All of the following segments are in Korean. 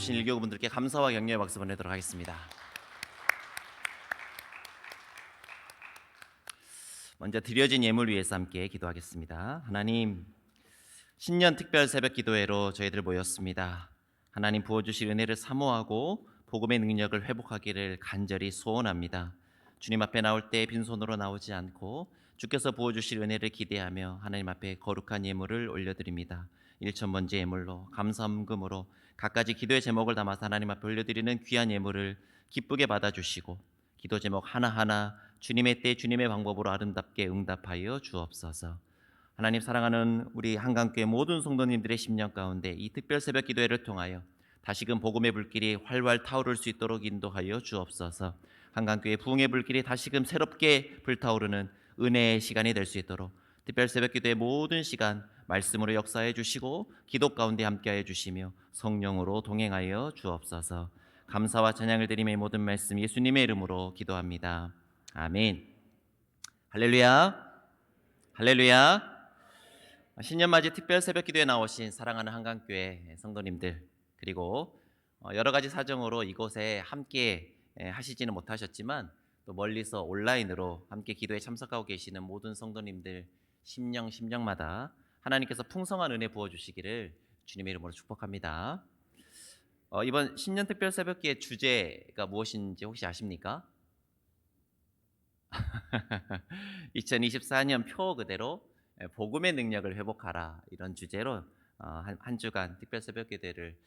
주신 일교분들께 감사와 격려의 박수 보내도록 하겠습니다. 먼저 드려진 예물 위해서 함께 기도하겠습니다. 하나님, 신년 특별 새벽 기도회로 저희들 모였습니다. 하나님 부어주실 은혜를 사모하고 복음의 능력을 회복하기를 간절히 소원합니다. 주님 앞에 나올 때 빈손으로 나오지 않고 주께서 부어주실 은혜를 기대하며 하나님 앞에 거룩한 예물을 올려드립니다. 일천번째 예물로 감사함금으로 갖가지 기도의 제목을 담아서 하나님 앞에 올려드리는 귀한 예물을 기쁘게 받아주시고 기도 제목 하나하나 주님의 때 주님의 방법으로 아름답게 응답하여 주옵소서. 하나님, 사랑하는 우리 한강교회 모든 성도님들의 심령 가운데 이 특별 새벽 기도회를 통하여 다시금 복음의 불길이 활활 타오를 수 있도록 인도하여 주옵소서. 한강교회 부흥의 불길이 다시금 새롭게 불타오르는 은혜의 시간이 될 수 있도록 특별 새벽 기도의 모든 시간 말씀으로 역사해 주시고 기도 가운데 함께하여 주시며 성령으로 동행하여 주옵소서. 감사와 찬양을 드리며 이 모든 말씀 예수님의 이름으로 기도합니다. 아멘. 할렐루야. 할렐루야. 신년맞이 특별 새벽 기도에 나오신 사랑하는 한강교회 성도님들, 그리고 여러 가지 사정으로 이곳에 함께 하시지는 못하셨지만 또 멀리서 온라인으로 함께 기도에 참석하고 계시는 모든 성도님들 심령마다 하나님께서 풍성한 은혜 부어주시기를 주님의 이름으로 축복합니다. 이번 신년 특별 새벽기의 주제가 무엇인지 혹시 아십니까? 2024년 표 그대로 복음의 능력을 회복하라, 이런 주제로 한 주간 특별 새벽 기도를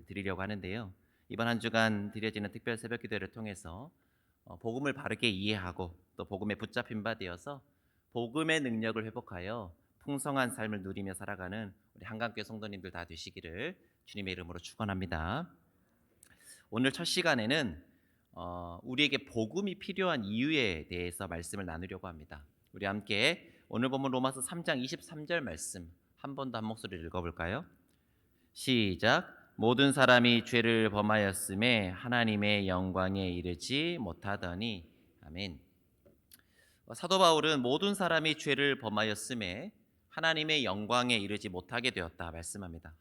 드리려고 하는데요. 이번 한 주간 드려지는 특별 새벽 기도를 통해서 복음을 바르게 이해하고 또 복음에 붙잡힌 바 되어서 복음의 능력을 회복하여 풍성한 삶을 누리며 살아가는 우리 한강교회 성도님들 다 되시기를 주님의 이름으로 축원합니다. 오늘 첫 시간에는 우리에게 복음이 필요한 이유에 대해서 말씀을 나누려고 합니다. 우리 함께 오늘 본문 로마서 3장 23절 말씀 한 번 더 한 목소리를 읽어볼까요? 시작. 모든 사람이 죄를 범하였음에 하나님의 영광에 이르지 못하더니. 아멘. 사도 바울은 모든 사람이 죄를 범하였음에 하나님의 영광에 이르지 못하게 되었다 말씀합니다.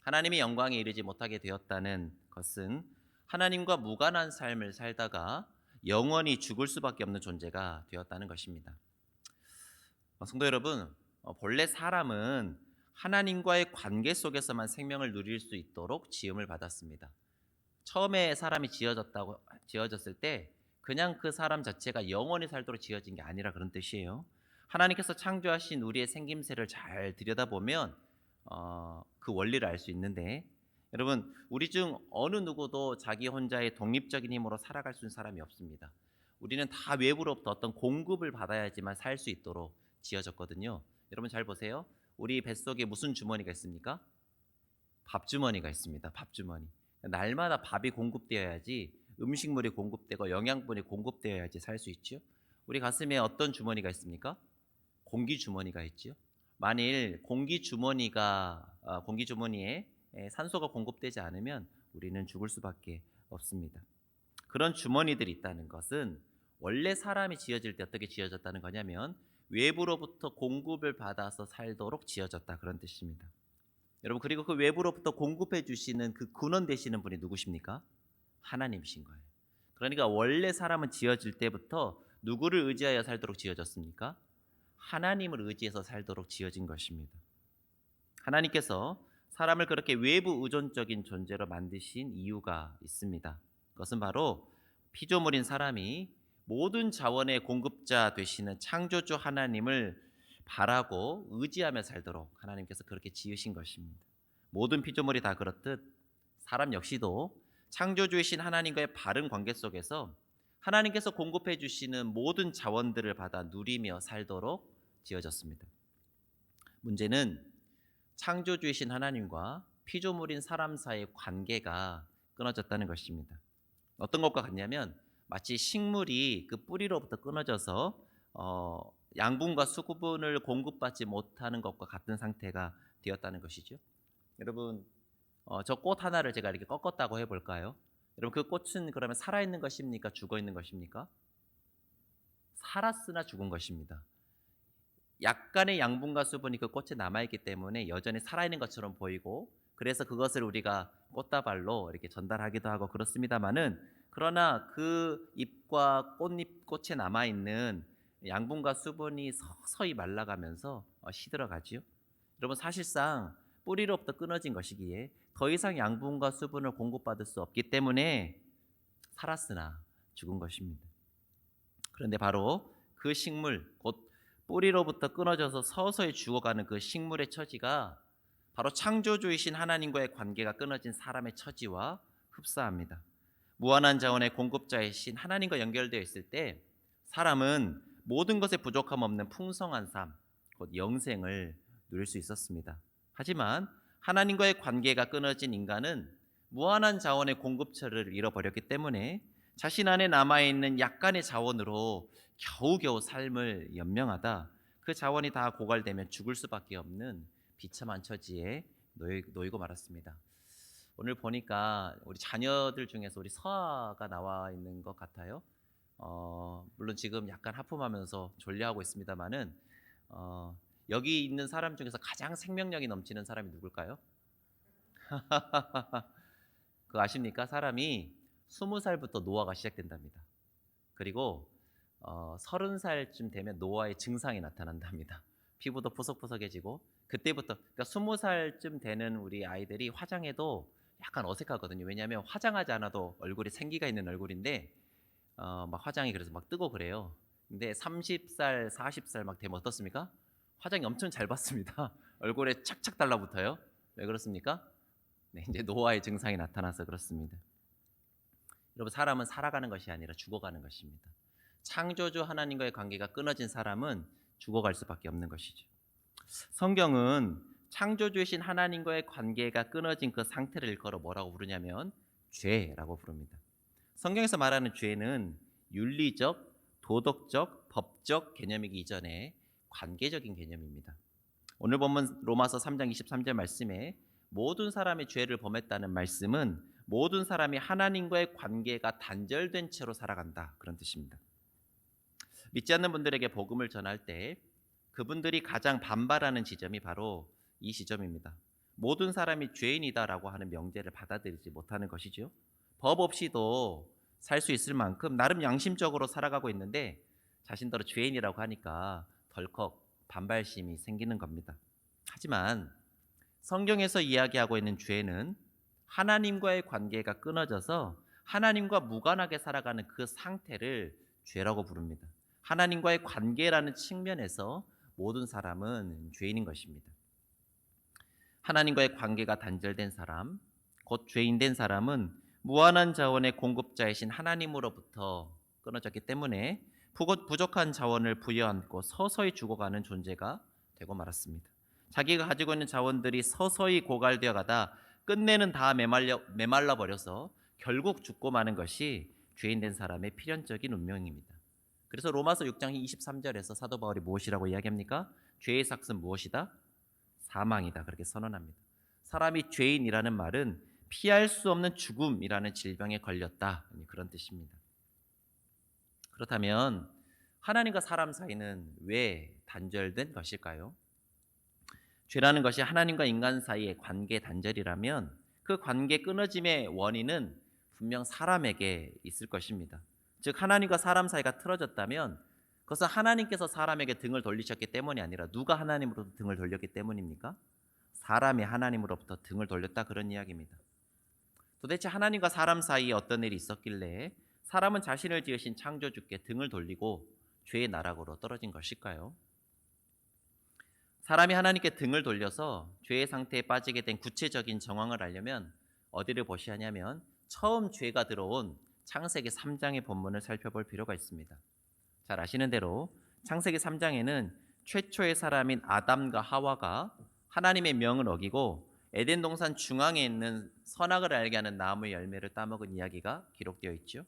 하나님의 영광에 이르지 못하게 되었다는 것은 하나님과 무관한 삶을 살다가 영원히 죽을 수밖에 없는 존재가 되었다는 것입니다. 성도 여러분, 본래 사람은 하나님과의 관계 속에서만 생명을 누릴 수 있도록 지음을 받았습니다. 처음에 사람이 지어졌을 때 그냥 그 사람 자체가 영원히 살도록 지어진 게 아니라 그런 뜻이에요. 하나님께서 창조하신 우리의 생김새를 잘 들여다보면 그 원리를 알 수 있는데, 여러분, 우리 중 어느 누구도 자기 혼자의 독립적인 힘으로 살아갈 수 있는 사람이 없습니다. 우리는 다 외부로부터 어떤 공급을 받아야지만 살 수 있도록 지어졌거든요. 여러분 잘 보세요. 우리 뱃속에 무슨 주머니가 있습니까? 밥주머니가 있습니다. 밥주머니. 날마다 밥이 공급되어야지, 음식물이 공급되고 영양분이 공급되어야지 살 수 있죠. 우리 가슴에 어떤 주머니가 있습니까? 공기 주머니가 있죠. 만일 공기 주머니에 산소가 공급되지 않으면 우리는 죽을 수밖에 없습니다. 그런 주머니들이 있다는 것은 원래 사람이 지어질 때 어떻게 지어졌다는 거냐면 외부로부터 공급을 받아서 살도록 지어졌다, 그런 뜻입니다. 여러분, 그리고 그 외부로부터 공급해 주시는 그 근원 되시는 분이 누구십니까? 하나님이신 거예요. 그러니까 원래 사람은 지어질 때부터 누구를 의지하여 살도록 지어졌습니까? 하나님을 의지해서 살도록 지어진 것입니다. 하나님께서 사람을 그렇게 외부 의존적인 존재로 만드신 이유가 있습니다. 그것은 바로 피조물인 사람이 모든 자원의 공급자 되시는 창조주 하나님을 바라고 의지하며 살도록 하나님께서 그렇게 지으신 것입니다. 모든 피조물이 다 그렇듯 사람 역시도 창조주이신 하나님과의 바른 관계 속에서 하나님께서 공급해 주시는 모든 자원들을 받아 누리며 살도록 지어졌습니다. 문제는 창조주이신 하나님과 피조물인 사람 사이의 관계가 끊어졌다는 것입니다. 어떤 것과 같냐면 마치 식물이 그 뿌리로부터 끊어져서 양분과 수분을 공급받지 못하는 것과 같은 상태가 되었다는 것이죠. 여러분, 저 꽃 하나를 제가 이렇게 꺾었다고 해볼까요? 여러분, 그 꽃은 그러면 살아있는 것입니까? 죽어있는 것입니까? 살았으나 죽은 것입니다. 약간의 양분과 수분이 그 꽃에 남아있기 때문에 여전히 살아있는 것처럼 보이고 그래서 그것을 우리가 꽃다발로 이렇게 전달하기도 하고 그렇습니다마는, 그러나 그 잎과 꽃에 남아 있는 양분과 수분이 서서히 말라가면서 시들어가지요. 여러분, 사실상 뿌리로부터 끊어진 것이기에 더 이상 양분과 수분을 공급받을 수 없기 때문에 살았으나 죽은 것입니다. 그런데 바로 그 식물, 곧 뿌리로부터 끊어져서 서서히 죽어가는 그 식물의 처지가 바로 창조주이신 하나님과의 관계가 끊어진 사람의 처지와 흡사합니다. 무한한 자원의 공급자이신 하나님과 연결되어 있을 때 사람은 모든 것에 부족함 없는 풍성한 삶, 곧 영생을 누릴 수 있었습니다. 하지만 하나님과의 관계가 끊어진 인간은 무한한 자원의 공급처를 잃어버렸기 때문에 자신 안에 남아있는 약간의 자원으로 겨우겨우 삶을 연명하다 그 자원이 다 고갈되면 죽을 수밖에 없는 비참한 처지에 놓이고 말았습니다. 오늘 보니까 우리 자녀들 중에서 우리 서아가 나와 있는 것 같아요. 물론 지금 약간 하품하면서 졸려하고 있습니다만은, 여기 있는 사람 중에서 가장 생명력이 넘치는 사람이 누굴까요? 그거 아십니까? 사람이 20살부터 노화가 시작된답니다. 그리고 30살쯤 되면 노화의 증상이 나타난답니다. 피부도 푸석푸석해지고, 그때부터, 그러니까 20살쯤 되는 우리 아이들이 화장해도 약간 어색하거든요. 왜냐하면 화장하지 않아도 얼굴에 생기가 있는 얼굴인데 막 화장이 그래서 막 뜨고 그래요. 근데 30살, 40살 막 되면 어떻습니까? 화장이 엄청 잘 받습니다. 얼굴에 착착 달라붙어요. 왜 그렇습니까? 네, 이제 노화의 증상이 나타나서 그렇습니다. 여러분, 사람은 살아가는 것이 아니라 죽어가는 것입니다. 창조주 하나님과의 관계가 끊어진 사람은 죽어갈 수밖에 없는 것이죠. 성경은 창조주이신 하나님과의 관계가 끊어진 그 상태를 일컬어 뭐라고 부르냐면 죄라고 부릅니다. 성경에서 말하는 죄는 윤리적, 도덕적, 법적 개념이기 이전에 관계적인 개념입니다. 오늘 본문 로마서 3장 23절 말씀에 모든 사람이 죄를 범했다는 말씀은 모든 사람이 하나님과의 관계가 단절된 채로 살아간다, 그런 뜻입니다. 믿지 않는 분들에게 복음을 전할 때 그분들이 가장 반발하는 지점이 바로 이 지점입니다. 모든 사람이 죄인이다라고 하는 명제를 받아들이지 못하는 것이죠. 법 없이도 살 수 있을 만큼 나름 양심적으로 살아가고 있는데 자신들은 죄인이라고 하니까 덜컥 반발심이 생기는 겁니다. 하지만 성경에서 이야기하고 있는 죄는 하나님과의 관계가 끊어져서 하나님과 무관하게 살아가는 그 상태를 죄라고 부릅니다. 하나님과의 관계라는 측면에서 모든 사람은 죄인인 것입니다. 하나님과의 관계가 단절된 사람, 곧 죄인된 사람은 무한한 자원의 공급자이신 하나님으로부터 끊어졌기 때문에 부족한 자원을 부여안고 서서히 죽어가는 존재가 되고 말았습니다. 자기가 가지고 있는 자원들이 서서히 고갈되어 가다 끝내는 다 메말라 버려서 결국 죽고 마는 것이 죄인된 사람의 필연적인 운명입니다. 그래서 로마서 6장 23절에서 사도 바울이 무엇이라고 이야기합니까? 죄의 삭은 무엇이다? 사망이다, 그렇게 선언합니다. 사람이 죄인이라는 말은 피할 수 없는 죽음이라는 질병에 걸렸다, 그런 뜻입니다. 그렇다면 하나님과 사람 사이는 왜 단절된 것일까요? 죄라는 것이 하나님과 인간 사이의 관계 단절이라면 그 관계 끊어짐의 원인은 분명 사람에게 있을 것입니다. 즉, 하나님과 사람 사이가 틀어졌다면 그것은 하나님께서 사람에게 등을 돌리셨기 때문이 아니라 누가 하나님으로부터 등을 돌렸기 때문입니까? 사람이 하나님으로부터 등을 돌렸다, 그런 이야기입니다. 도대체 하나님과 사람 사이에 어떤 일이 있었길래 사람은 자신을 지으신 창조주께 등을 돌리고 죄의 나락으로 떨어진 것일까요? 사람이 하나님께 등을 돌려서 죄의 상태에 빠지게 된 구체적인 정황을 알려면 어디를 보셔야 하냐면 처음 죄가 들어온 창세기 3장의 본문을 살펴볼 필요가 있습니다. 잘 아시는 대로 창세기 3장에는 최초의 사람인 아담과 하와가 하나님의 명을 어기고 에덴 동산 중앙에 있는 선악을 알게 하는 나무의 열매를 따먹은 이야기가 기록되어 있죠.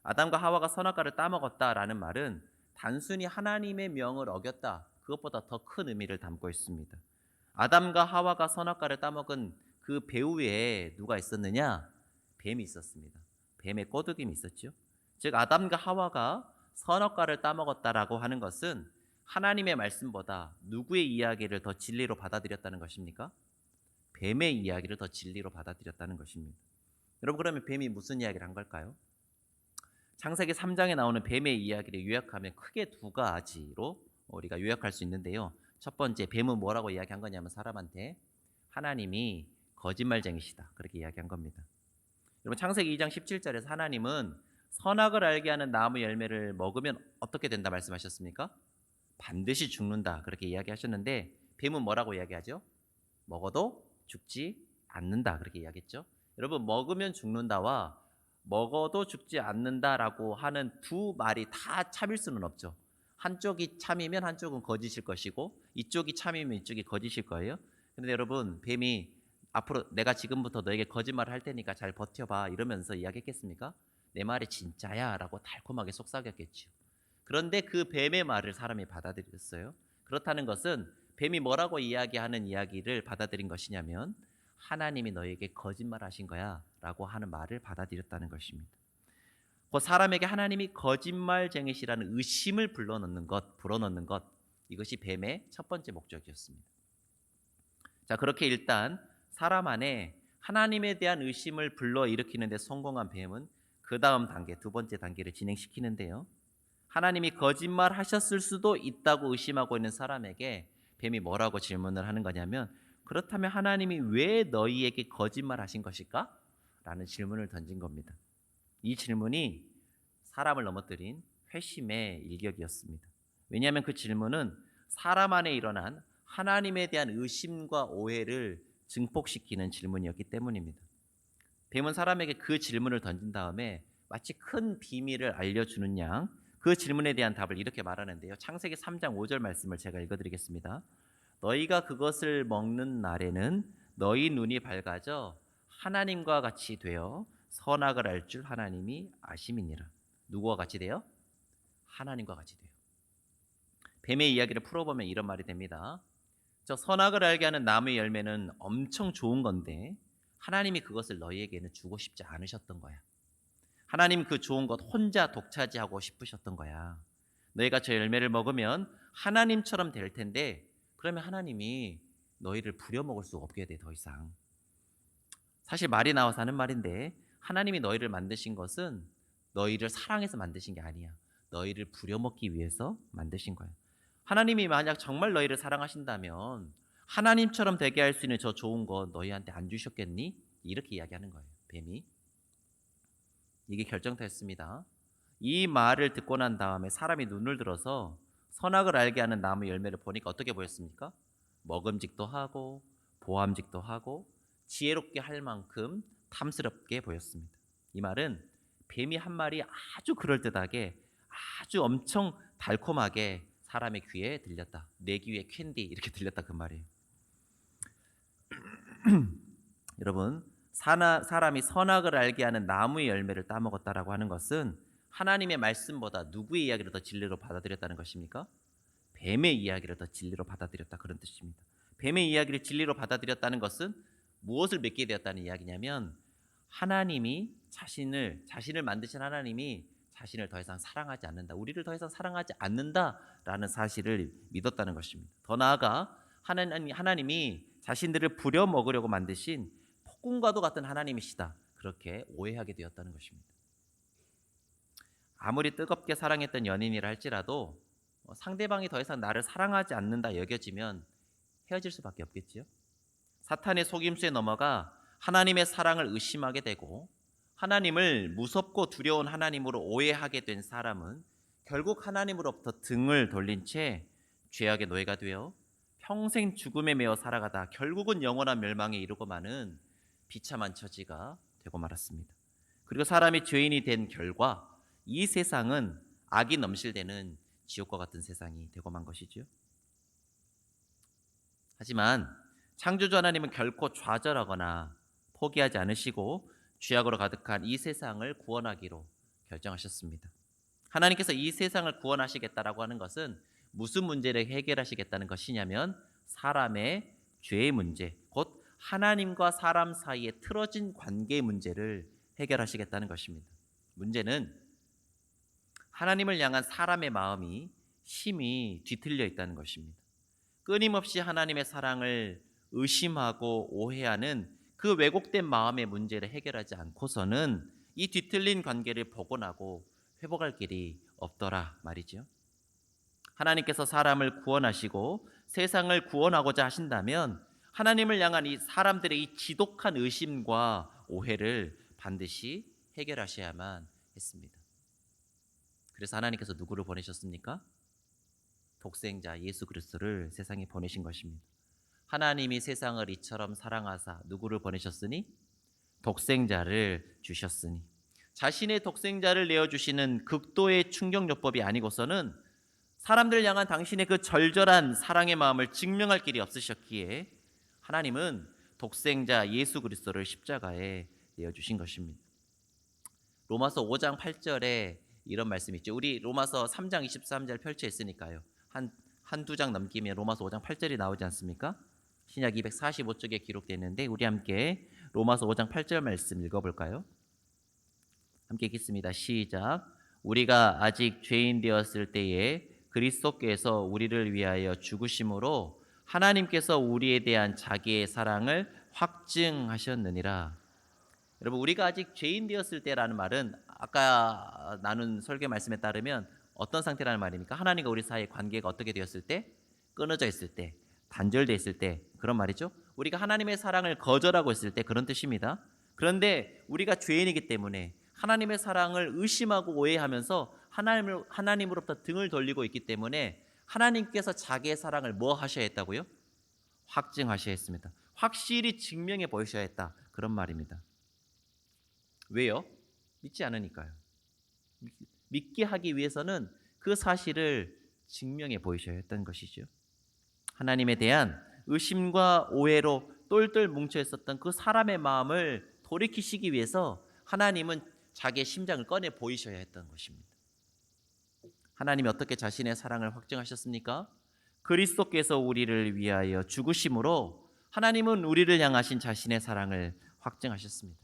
아담과 하와가 선악과를 따먹었다라는 말은 단순히 하나님의 명을 어겼다, 그것보다 더 큰 의미를 담고 있습니다. 아담과 하와가 선악과를 따먹은 그 배후에 누가 있었느냐? 뱀이 있었습니다. 뱀의 꼬드김이 있었죠. 즉, 아담과 하와가 선악과를 따먹었다라고 하는 것은 하나님의 말씀보다 누구의 이야기를 더 진리로 받아들였다는 것입니까? 뱀의 이야기를 더 진리로 받아들였다는 것입니다. 여러분, 그러면 뱀이 무슨 이야기를 한 걸까요? 창세기 3장에 나오는 뱀의 이야기를 요약하면 크게 두 가지로 우리가 요약할 수 있는데요. 첫 번째, 뱀은 뭐라고 이야기한 거냐면 사람한테 하나님이 거짓말쟁이시다, 그렇게 이야기한 겁니다. 여러분, 창세기 2장 17절에서 하나님은 선악을 알게 하는 나무 열매를 먹으면 어떻게 된다 말씀하셨습니까? 반드시 죽는다, 그렇게 이야기하셨는데 뱀은 뭐라고 이야기하죠? 먹어도 죽지 않는다, 그렇게 이야기했죠. 여러분, 먹으면 죽는다와 먹어도 죽지 않는다라고 하는 두 말이 다 참일 수는 없죠. 한쪽이 참이면 한쪽은 거짓일 것이고 이쪽이 참이면 이쪽이 거짓일 거예요. 그런데 여러분, 뱀이 앞으로 내가 지금부터 너에게 거짓말을 할 테니까 잘 버텨봐 이러면서 이야기했겠습니까? 내 말이 진짜야 라고 달콤하게 속삭였겠죠. 그런데 그 뱀의 말을 사람이 받아들였어요. 그렇다는 것은 뱀이 뭐라고 이야기하는 이야기를 받아들인 것이냐면 하나님이 너에게 거짓말하신 거야 라고 하는 말을 받아들였다는 것입니다. 그 사람에게 하나님이 거짓말쟁이시라는 의심을 불어넣는 것, 이것이 뱀의 첫 번째 목적이었습니다. 자, 그렇게 일단 사람 안에 하나님에 대한 의심을 불러일으키는 데 성공한 뱀은 그 다음 단계, 두 번째 단계를 진행시키는데요. 하나님이 거짓말하셨을 수도 있다고 의심하고 있는 사람에게 뱀이 뭐라고 질문을 하는 거냐면, 그렇다면 하나님이 왜 너희에게 거짓말하신 것일까? 라는 질문을 던진 겁니다. 이 질문이 사람을 넘어뜨린 회심의 일격이었습니다. 왜냐하면 그 질문은 사람 안에 일어난 하나님에 대한 의심과 오해를 증폭시키는 질문이었기 때문입니다. 뱀은 사람에게 그 질문을 던진 다음에 마치 큰 비밀을 알려주는 양 그 질문에 대한 답을 이렇게 말하는데요. 창세기 3장 5절 말씀을 제가 읽어드리겠습니다. 너희가 그것을 먹는 날에는 너희 눈이 밝아져 하나님과 같이 되어 선악을 알 줄 하나님이 아심이니라. 누구와 같이 돼요? 하나님과 같이 돼요. 뱀의 이야기를 풀어보면 이런 말이 됩니다. 저 선악을 알게 하는 나무의 열매는 엄청 좋은 건데 하나님이 그것을 너희에게는 주고 싶지 않으셨던 거야. 하나님 그 좋은 것 혼자 독차지하고 싶으셨던 거야. 너희가 저 열매를 먹으면 하나님처럼 될 텐데 그러면 하나님이 너희를 부려먹을 수가 없게 돼, 더 이상. 사실 말이 나와서 하는 말인데 하나님이 너희를 만드신 것은 너희를 사랑해서 만드신 게 아니야. 너희를 부려먹기 위해서 만드신 거야. 하나님이 만약 정말 너희를 사랑하신다면 하나님처럼 되게 할 수 있는 저 좋은 거 너희한테 안 주셨겠니? 이렇게 이야기하는 거예요, 뱀이. 이게 결정타였습니다. 이 말을 듣고 난 다음에 사람이 눈을 들어서 선악을 알게 하는 나무 열매를 보니까 어떻게 보였습니까? 먹음직도 하고 보암직도 하고 지혜롭게 할 만큼 탐스럽게 보였습니다. 이 말은 뱀이 한 말이 아주 그럴듯하게 아주 엄청 달콤하게 사람의 귀에 들렸다. 내 귀에 캔디 이렇게 들렸다, 그 말이에요. 여러분, 사람이 선악을 알게 하는 나무의 열매를 따먹었다라고 하는 것은 하나님의 말씀보다 누구의 이야기를 더 진리로 받아들였다는 것입니까? 뱀의 이야기를 더 진리로 받아들였다, 그런 뜻입니다. 뱀의 이야기를 진리로 받아들였다는 것은 무엇을 믿게 되었다는 이야기냐면 하나님이 자신을 만드신 하나님이 자신을 더 이상 사랑하지 않는다, 우리를 더 이상 사랑하지 않는다라는 사실을 믿었다는 것입니다. 더 나아가 하나님이 자신들을 부려먹으려고 만드신 폭군과도 같은 하나님이시다, 그렇게 오해하게 되었다는 것입니다. 아무리 뜨겁게 사랑했던 연인이라 할지라도 상대방이 더 이상 나를 사랑하지 않는다 여겨지면 헤어질 수밖에 없겠지요. 사탄의 속임수에 넘어가 하나님의 사랑을 의심하게 되고 하나님을 무섭고 두려운 하나님으로 오해하게 된 사람은 결국 하나님으로부터 등을 돌린 채 죄악의 노예가 되어 평생 죽음에 매어 살아가다 결국은 영원한 멸망에 이르고 마는 비참한 처지가 되고 말았습니다. 그리고 사람이 죄인이 된 결과 이 세상은 악이 넘실대는 지옥과 같은 세상이 되고 만 것이죠. 하지만 창조주 하나님은 결코 좌절하거나 포기하지 않으시고 죄악으로 가득한 이 세상을 구원하기로 결정하셨습니다. 하나님께서 이 세상을 구원하시겠다라고 하는 것은 무슨 문제를 해결하시겠다는 것이냐면 사람의 죄의 문제, 곧 하나님과 사람 사이에 틀어진 관계의 문제를 해결하시겠다는 것입니다. 문제는 하나님을 향한 사람의 마음이 심히 뒤틀려 있다는 것입니다. 끊임없이 하나님의 사랑을 의심하고 오해하는 그 왜곡된 마음의 문제를 해결하지 않고서는 이 뒤틀린 관계를 복원하고 회복할 길이 없더라 말이죠. 하나님께서 사람을 구원하시고 세상을 구원하고자 하신다면 하나님을 향한 이 사람들의 이 지독한 의심과 오해를 반드시 해결하셔야만 했습니다. 그래서 하나님께서 누구를 보내셨습니까? 독생자 예수 그리스도를 세상에 보내신 것입니다. 하나님이 세상을 이처럼 사랑하사 누구를 보내셨으니? 독생자를 주셨으니. 자신의 독생자를 내어주시는 극도의 충격요법이 아니고서는 사람들 향한 당신의 그 절절한 사랑의 마음을 증명할 길이 없으셨기에 하나님은 독생자 예수 그리스도를 십자가에 내어주신 것입니다. 로마서 5장 8절에 이런 말씀이 있죠. 우리 로마서 3장 23절 펼쳐 있으니까요. 한두 장 넘기면 로마서 5장 8절이 나오지 않습니까? 신약 245쪽에 기록되어 있는데 우리 함께 로마서 5장 8절 말씀 읽어볼까요? 함께 읽겠습니다. 시작. 우리가 아직 죄인 되었을 때에 그리스도께서 우리를 위하여 죽으심으로 하나님께서 우리에 대한 자기의 사랑을 확증하셨느니라. 여러분, 우리가 아직 죄인 되었을 때라는 말은 아까 나눈 설교 말씀에 따르면 어떤 상태라는 말입니까? 하나님과 우리 사이의 관계가 어떻게 되었을 때? 끊어져 있을 때, 단절되어 있을 때, 그런 말이죠. 우리가 하나님의 사랑을 거절하고 있을 때, 그런 뜻입니다. 그런데 우리가 죄인이기 때문에 하나님의 사랑을 의심하고 오해하면서 하나님으로부터 등을 돌리고 있기 때문에 하나님께서 자기의 사랑을 뭐 하셔야 했다고요? 확증하셔야 했습니다. 확실히 증명해 보이셔야 했다. 그런 말입니다. 왜요? 믿지 않으니까요. 믿게 하기 위해서는 그 사실을 증명해 보이셔야 했던 것이죠. 하나님에 대한 의심과 오해로 똘똘 뭉쳐 있었던 그 사람의 마음을 돌이키시기 위해서 하나님은 자기의 심장을 꺼내 보이셔야 했던 것입니다. 하나님이 어떻게 자신의 사랑을 확증하셨습니까? 그리스도께서 우리를 위하여 죽으심으로 하나님은 우리를 향하신 자신의 사랑을 확증하셨습니다.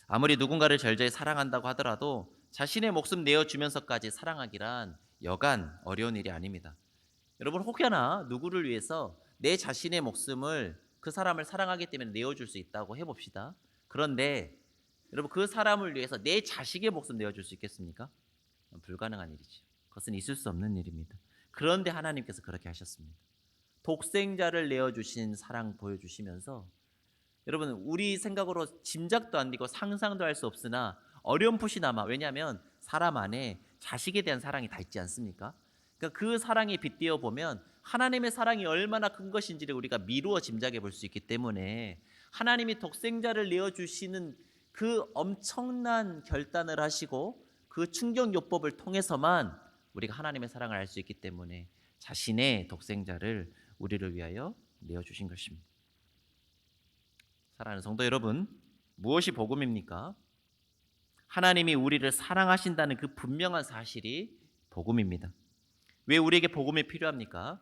아무리 누군가를 절저히 사랑한다고 하더라도 자신의 목숨 내어주면서까지 사랑하기란 여간 어려운 일이 아닙니다. 여러분, 혹여나 누구를 위해서 내 자신의 목숨을 그 사람을 사랑하기 때문에 내어줄 수 있다고 해봅시다. 그런데 여러분, 그 사람을 위해서 내 자식의 목숨 내어줄 수 있겠습니까? 불가능한 일이죠. 그것은 있을 수 없는 일입니다. 그런데 하나님께서 그렇게 하셨습니다. 독생자를 내어주신 사랑 보여주시면서 여러분, 우리 생각으로 짐작도 안 되고 상상도 할 수 없으나 어렴풋이나마, 왜냐하면 사람 안에 자식에 대한 사랑이 다 있지 않습니까? 그러니까 그 사랑에 빗대어 보면 하나님의 사랑이 얼마나 큰 것인지를 우리가 미루어 짐작해 볼 수 있기 때문에 하나님이 독생자를 내어주시는 그 엄청난 결단을 하시고 그 충격요법을 통해서만 우리가 하나님의 사랑을 알 수 있기 때문에 자신의 독생자를 우리를 위하여 내어주신 것입니다. 사랑하는 성도 여러분, 무엇이 복음입니까? 하나님이 우리를 사랑하신다는 그 분명한 사실이 복음입니다. 왜 우리에게 복음이 필요합니까?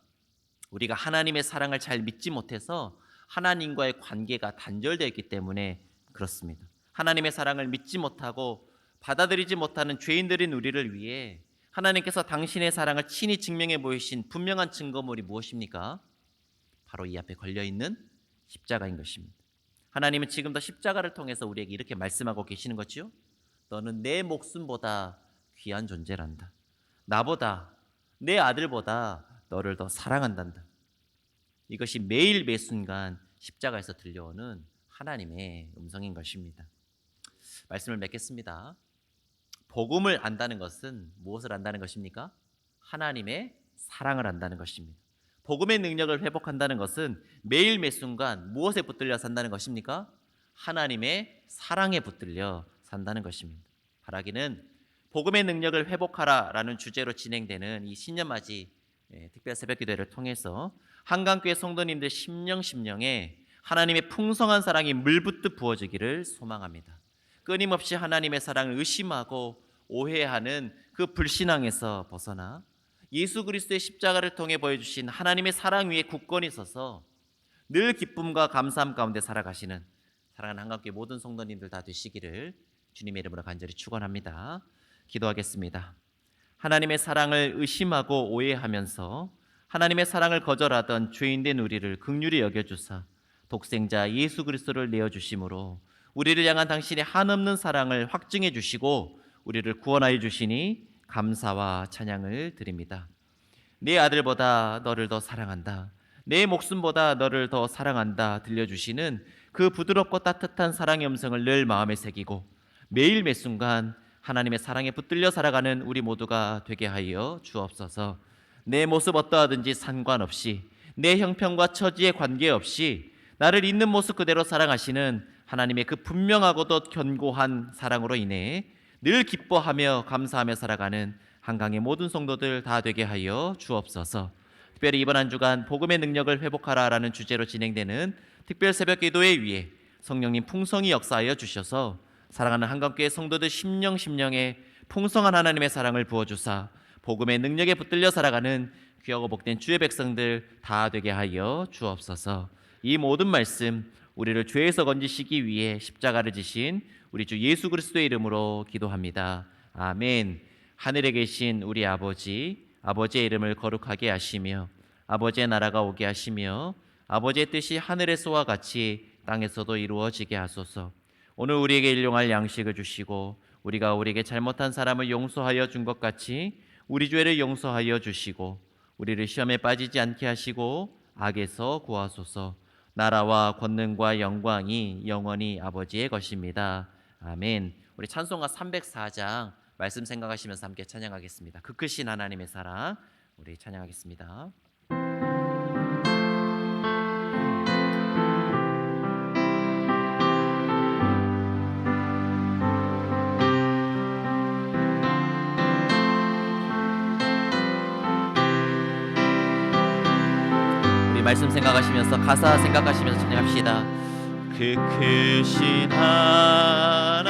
우리가 하나님의 사랑을 잘 믿지 못해서 하나님과의 관계가 단절되어 있기 때문에 그렇습니다. 하나님의 사랑을 믿지 못하고 받아들이지 못하는 죄인들인 우리를 위해 하나님께서 당신의 사랑을 친히 증명해 보이신 분명한 증거물이 무엇입니까? 바로 이 앞에 걸려있는 십자가인 것입니다. 하나님은 지금도 십자가를 통해서 우리에게 이렇게 말씀하고 계시는 거죠. 너는 내 목숨보다 귀한 존재란다. 나보다, 내 아들보다 너를 더 사랑한단다. 이것이 매일 매순간 십자가에서 들려오는 하나님의 음성인 것입니다. 말씀을 맺겠습니다. 복음을 안다는 것은 무엇을 안다는 것입니까? 하나님의 사랑을 안다는 것입니다. 복음의 능력을 회복한다는 것은 매일 매순간 무엇에 붙들려 산다는 것입니까? 하나님의 사랑에 붙들려 산다는 것입니다. 바라기는 복음의 능력을 회복하라라는 주제로 진행되는 이 신년맞이 특별 새벽기도회를 통해서 한강교회 성도님들 심령에 하나님의 풍성한 사랑이 물붓듯 부어지기를 소망합니다. 끊임없이 하나님의 사랑을 의심하고 오해하는 그 불신앙에서 벗어나 예수 그리스도의 십자가를 통해 보여주신 하나님의 사랑 위에 굳건히 서서 늘 기쁨과 감사함 가운데 살아가시는 사랑하는 한강교회 모든 성도님들 다 되시기를 주님의 이름으로 간절히 축원합니다. 기도하겠습니다. 하나님의 사랑을 의심하고 오해하면서 하나님의 사랑을 거절하던 죄인된 우리를 긍휼히 여겨주사 독생자 예수 그리스도를 내어주심으로 우리를 향한 당신의 한없는 사랑을 확증해 주시고 우리를 구원하여 주시니 감사와 찬양을 드립니다. 내 아들보다 너를 더 사랑한다, 내 목숨보다 너를 더 사랑한다 들려주시는 그 부드럽고 따뜻한 사랑의 음성을 늘 마음에 새기고 매일 매순간 하나님의 사랑에 붙들려 살아가는 우리 모두가 되게 하여 주옵소서. 내 모습 어떠하든지 상관없이, 내 형편과 처지에 관계없이 나를 있는 모습 그대로 사랑하시는 하나님의 그 분명하고도 견고한 사랑으로 인해 늘 기뻐하며 감사하며 살아가는 한강의 모든 성도들 다 되게 하여 주옵소서. 특별히 이번 한 주간 복음의 능력을 회복하라라는 주제로 진행되는 특별 새벽 기도회 위에 성령님 풍성히 역사하여 주셔서 사랑하는 한강교회 성도들 심령에 풍성한 하나님의 사랑을 부어주사 복음의 능력에 붙들려 살아가는 귀하고 복된 주의 백성들 다 되게 하여 주옵소서. 이 모든 말씀 우리를 죄에서 건지시기 위해 십자가를 지신 우리 주 예수 그리스도의 이름으로 기도합니다. 아멘. 하늘에 계신 우리 아버지, 아버지의 이름을 거룩하게 하시며 아버지의 나라가 오게 하시며 아버지의 뜻이 하늘에서와 같이 땅에서도 이루어지게 하소서. 오늘 우리에게 일용할 양식을 주시고 우리가 우리에게 잘못한 사람을 용서하여 준 것 같이 우리 죄를 용서하여 주시고 우리를 시험에 빠지지 않게 하시고 악에서 구하소서. 나라와 권능과 영광이 영원히 아버지의 것입니다. 아멘. 우리 찬송가 304장 말씀 생각하시면서 함께 찬양하겠습니다. 그 크신 하나님의 사랑 우리 찬양하겠습니다. 말씀 생각하시면서 가사 생각하시면서 찬양합시다. 그 크신 하나님의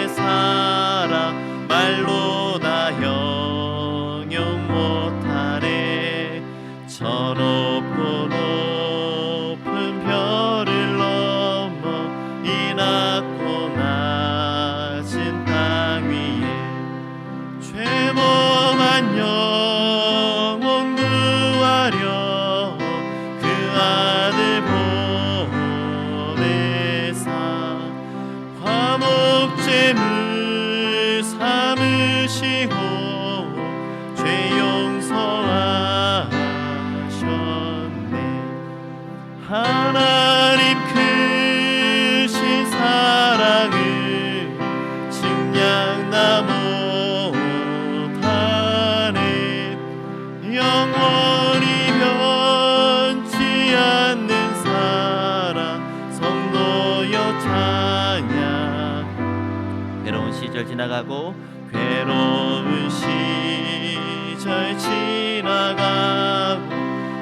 사랑 말로 다 형용 못하네. 저 높고 높은 별을 넘어 이 낮고 낮은 땅 위에 죄범한 영혼 구하려 아들 보내사 화목제물 삼으시고 죄 용서하셨네. 하나님 크신 사랑을 측량나 못하네. 영원히 않는 사랑 성도여 찬양. 괴로운 시절 지나가고 괴로운 시절 지나가고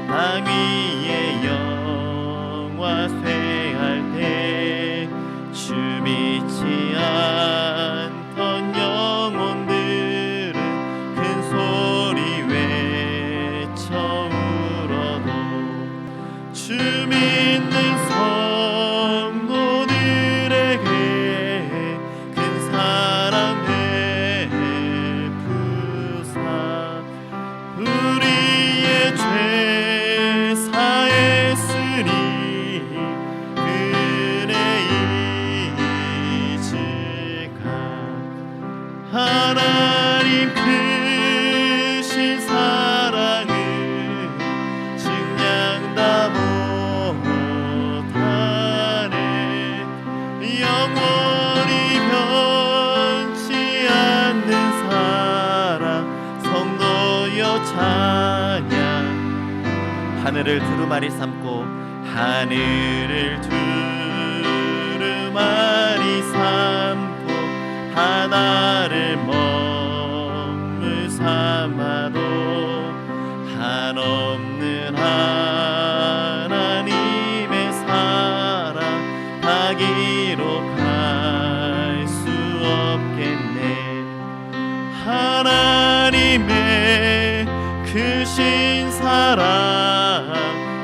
땅 위에 영화 쇠할 때 주 믿지 않던 영혼들은 큰 소리 외쳐 주 믿는 성도들에게 큰 사랑 베푸사 우리의 죄 사했으니 그네 잊을까. 하나님 크신 사랑을 측량다 영원히 변치 않는 사랑 성도여 찬양. 하늘을 두루마리 삼고 하늘을 두루마리 삼고 하나를 먹물 삼아도 한없는 하나님의 사랑 다 기록할 수 없겠네. 하나님의 크신 사랑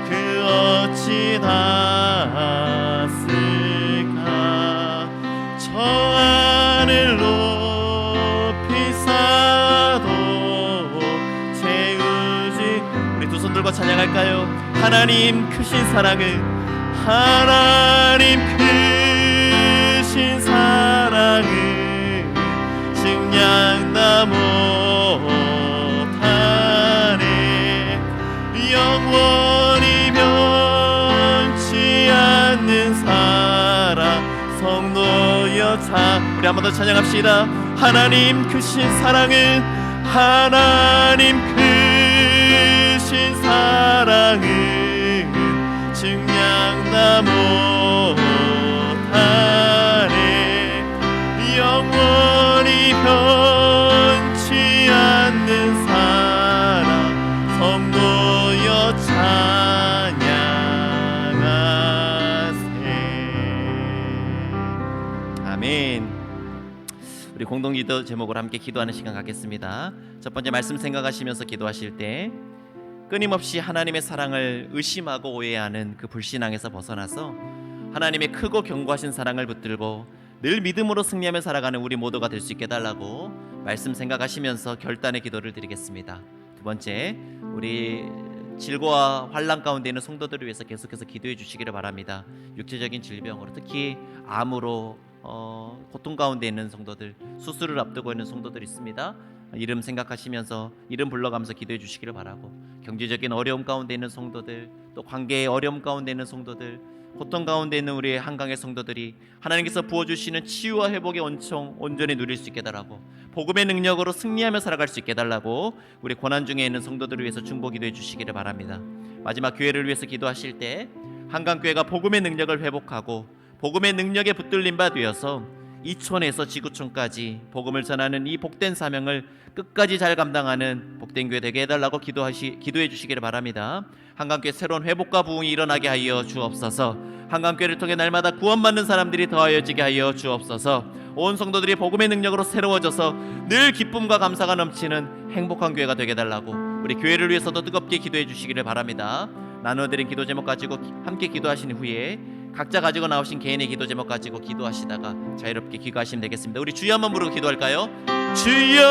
그 어찌 닿았을까. 저 하늘 높이 쌓아도 채우지. 우리 한번 찬양할까요? 하나님 크신 사랑을, 하나님 크신 사랑을 증량나 못하네. 영원히 변치 않는 사랑 성도여 참. 우리 한 번 더 찬양합시다. 하나님 크신 사랑을, 하나님 크신 사랑을 증량나 못하네. 영원히 변치 않는 사랑 성도여 찬양하세. 아멘. 우리 공동기도 제목으로 함께 기도하는 시간 갖겠습니다. 첫 번째 말씀 생각하시면서 기도하실 때 끊임없이 하나님의 사랑을 의심하고 오해하는 그 불신앙에서 벗어나서 하나님의 크고 견고하신 사랑을 붙들고 늘 믿음으로 승리하며 살아가는 우리 모두가 될 수 있게 해달라고 말씀 생각하시면서 결단의 기도를 드리겠습니다. 두 번째, 우리 질고와 환난 가운데 있는 성도들을 위해서 계속해서 기도해 주시기를 바랍니다. 육체적인 질병으로, 특히 암으로 고통 가운데 있는 성도들, 수술을 앞두고 있는 성도들이 있습니다. 이름 생각하시면서 이름 불러가면서 기도해 주시기를 바라고, 경제적인 어려움 가운데 있는 성도들, 또 관계의 어려움 가운데 있는 성도들, 고통 가운데 있는 우리의 한강의 성도들이 하나님께서 부어주시는 치유와 회복의 온청 온전히 누릴 수 있게 해달라고, 복음의 능력으로 승리하며 살아갈 수 있게 해달라고 우리 고난 중에 있는 성도들을 위해서 중보 기도해 주시기를 바랍니다. 마지막 교회를 위해서 기도하실 때 한강교회가 복음의 능력을 회복하고 복음의 능력에 붙들린 바 되어서 이촌에서 지구촌까지 복음을 전하는 이 복된 사명을 끝까지 잘 감당하는 복된 교회 되게 해달라고 기도해 주시기를 바랍니다. 한강교회 새로운 회복과 부흥이 일어나게 하여 주옵소서. 한강교회를 통해 날마다 구원받는 사람들이 더하여지게 하여 주옵소서. 온 성도들이 복음의 능력으로 새로워져서 늘 기쁨과 감사가 넘치는 행복한 교회가 되게 해달라고 우리 교회를 위해서도 뜨겁게 기도해 주시기를 바랍니다. 나눠드린 기도 제목 가지고 함께 기도하신 후에 각자 가지고 나오신 개인의 기도 제목 가지고 기도하시다가 자유롭게 기도하시면 되겠습니다. 우리 주여 한번 부르고 기도할까요? 주여,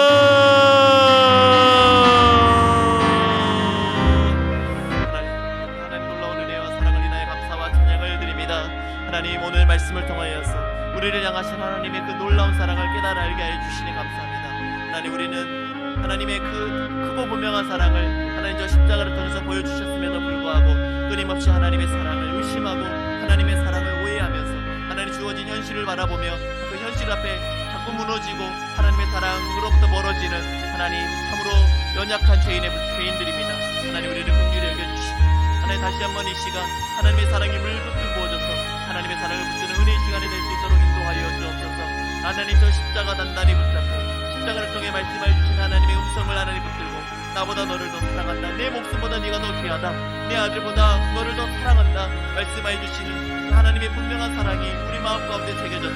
하나님 놀라운 은혜와 사랑을 인하여 감사와 찬양을 드립니다. 하나님, 오늘 말씀을 통하여서 우리를 향하신 하나님의 그 놀라운 사랑을 깨달아 알게 하여 주시니 감사합니다. 하나님, 우리는 하나님의 그 크고 분명한 사랑을 하나님 저 십자가를 통해서 보여주셨음에도 불구하고 끊임없이 하나님의 사랑을 의심하고 하나님의 사랑을 오해하면서 하나님 주어진 현실을 바라보며 그 현실 앞에 자꾸 무너지고 하나님의 사랑으로부터 멀어지는 하나님 참으로 연약한 죄인들입니다. 하나님, 우리를 긍휼히 여겨주시고 하나님 다시 한번 이 시간 하나님의 사랑이 물붓듯 부어져서 하나님의 사랑을 붙드는 은혜의 시간이 될 수 있도록 인도하여 주옵소서. 하나님, 저 십자가 단단히 붙잡고 십자가를 통해 말씀해 주신 하나님의 음성을 하나님 붙들고 나보다 너를 더 사랑한다, 내 목숨보다 네가 더 귀하다, 내 아들보다 너를 더 사랑한다 말씀해 주시는 하나님의 분명한 사랑이 우리 마음 가운데 새겨져서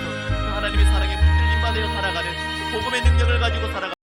하나님의 사랑에 붙들림 받아 살아가는 복음의 능력을 가지고 살아가는